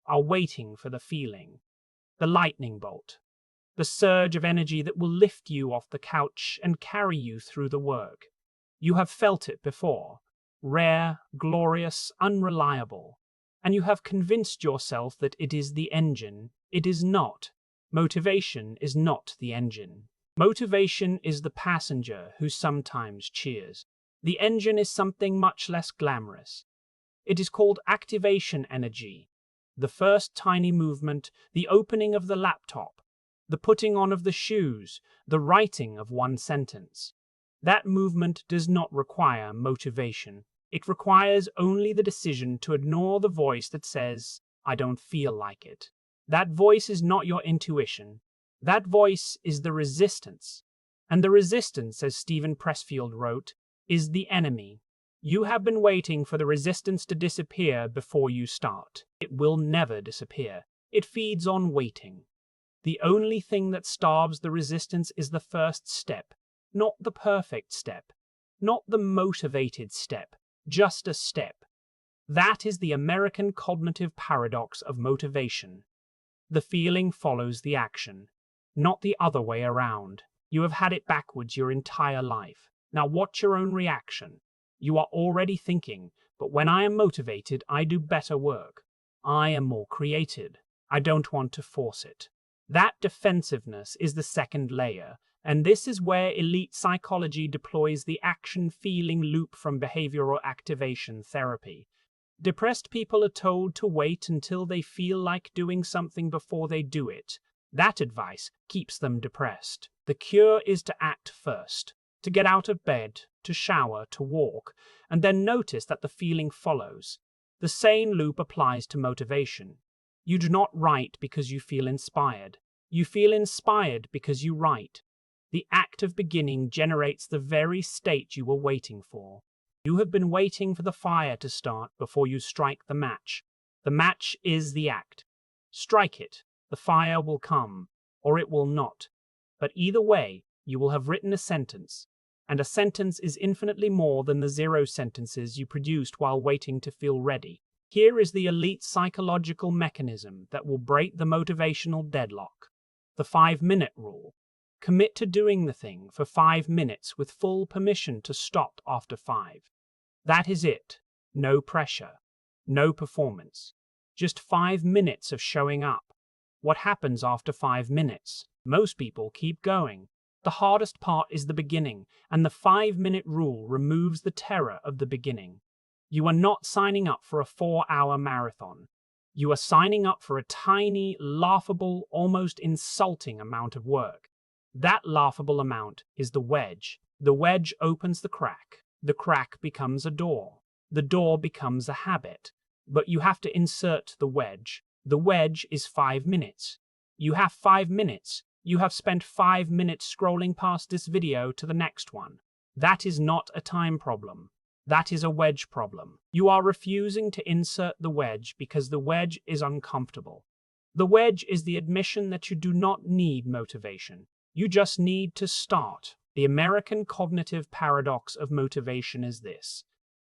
are waiting for the feeling, the lightning bolt, the surge of energy that will lift you off the couch and carry you through the work. You have felt it before, rare, glorious, unreliable, and you have convinced yourself that it is the engine. It is not. Motivation is not the engine. Motivation is the passenger who sometimes cheers. The engine is something much less glamorous. It is called activation energy. The first tiny movement, the opening of the laptop, the putting on of the shoes, the writing of one sentence. That movement does not require motivation. It requires only the decision to ignore the voice that says, "I don't feel like it." That voice is not your intuition. That voice is the resistance. And the resistance, as Stephen Pressfield wrote, is the enemy. You have been waiting for the resistance to disappear before you start. It will never disappear. It feeds on waiting. The only thing that starves the resistance is the first step, not the perfect step, not the motivated step, just a step. That is the American cognitive paradox of motivation. The feeling follows the action, not the other way around. You have had it backwards your entire life. Now watch your own reaction. You are already thinking, but when I am motivated, I do better work. I am more creative. I don't want to force it. That defensiveness is the second layer, and this is where elite psychology deploys the action-feeling loop from behavioral activation therapy. Depressed people are told to wait until they feel like doing something before they do it. That advice keeps them depressed. The cure is to act first, to get out of bed, to shower, to walk, and then notice that the feeling follows. The same loop applies to motivation. You do not write because you feel inspired. You feel inspired because you write. The act of beginning generates the very state you were waiting for. You have been waiting for the fire to start before you strike the match. The match is the act. Strike it. The fire will come, or it will not. But either way, you will have written a sentence, and a sentence is infinitely more than the 0 sentences you produced while waiting to feel ready. Here is the elite psychological mechanism that will break the motivational deadlock. The 5-minute rule. Commit to doing the thing for 5 minutes with full permission to stop after 5. That is it. No pressure. No performance. Just 5 minutes of showing up. What happens after 5 minutes? Most people keep going. The hardest part is the beginning, and the 5-minute rule removes the terror of the beginning. You are not signing up for a 4-hour marathon. You are signing up for a tiny, laughable, almost insulting amount of work. That laughable amount is the wedge. The wedge opens the crack. The crack becomes a door. The door becomes a habit. But you have to insert the wedge. The wedge is 5 minutes. You have 5 minutes. You have spent 5 minutes scrolling past this video to the next one. That is not a time problem. That is a wedge problem. You are refusing to insert the wedge because the wedge is uncomfortable. The wedge is the admission that you do not need motivation. You just need to start. The American cognitive paradox of motivation is this.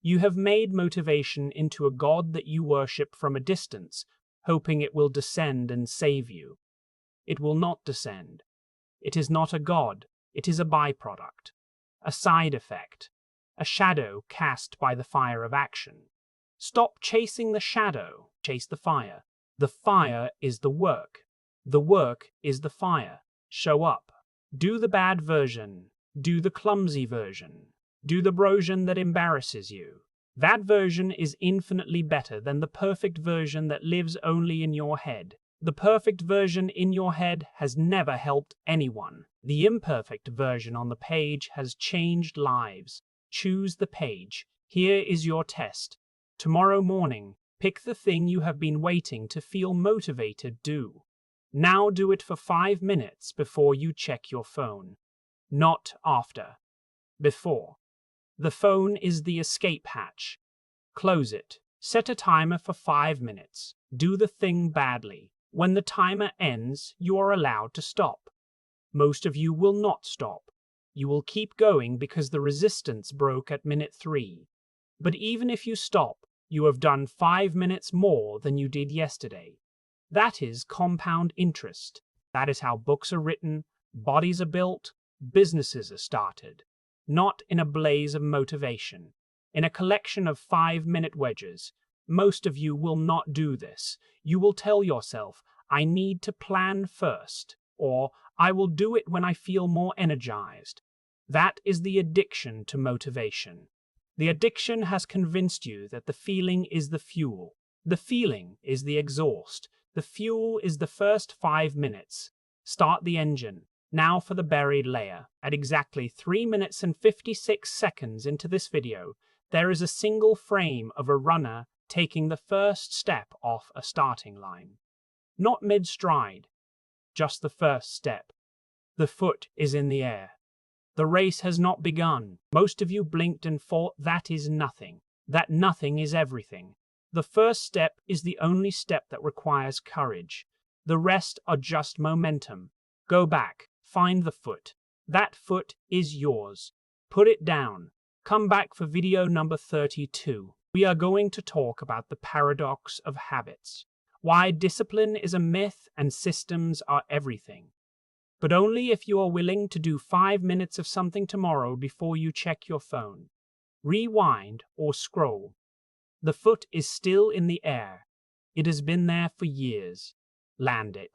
You have made motivation into a god that you worship from a distance, hoping it will descend and save you. It will not descend. It is not a god. It is a byproduct, a side effect, a shadow cast by the fire of action. Stop chasing the shadow. Chase the fire. The fire is the work. The work is the fire. Show up. Do the bad version. Do the clumsy version. Do the version that embarrasses you. That version is infinitely better than the perfect version that lives only in your head. The perfect version in your head has never helped anyone. The imperfect version on the page has changed lives. Choose the page. Here is your test. Tomorrow morning, pick the thing you have been waiting to feel motivated do. Now do it for 5 minutes before you check your phone. Not after. Before. The phone is the escape hatch. Close it. Set a timer for 5 minutes. Do the thing badly. When the timer ends, you are allowed to stop. Most of you will not stop. You will keep going because the resistance broke at minute 3. But even if you stop, You have done 5 minutes more than you did yesterday. That is compound interest. That is how books are written, bodies are built, businesses are started. Not in a blaze of motivation. In a collection of 5-minute wedges. Most of you will not do this. You will tell yourself, I need to plan first, or I will do it when I feel more energized. That is the addiction to motivation. The addiction has convinced you that the feeling is the fuel. The feeling is the exhaust. The fuel is the first 5 minutes. Start the engine. Now for the buried layer. At exactly 3 minutes and 56 seconds into this video, there is a single frame of a runner taking the first step off a starting line. Not mid-stride, just the first step. The foot is in the air. The race has not begun. Most of you blinked and thought that is nothing. That nothing is everything. The first step is the only step that requires courage. The rest are just momentum. Go back. Find the foot. That foot is yours. Put it down. Come back for video number 32. We are going to talk about the paradox of habits. Why discipline is a myth and systems are everything. But only if you are willing to do 5 minutes of something tomorrow before you check your phone. Rewind or scroll. The foot is still in the air. It has been there for years. Land it.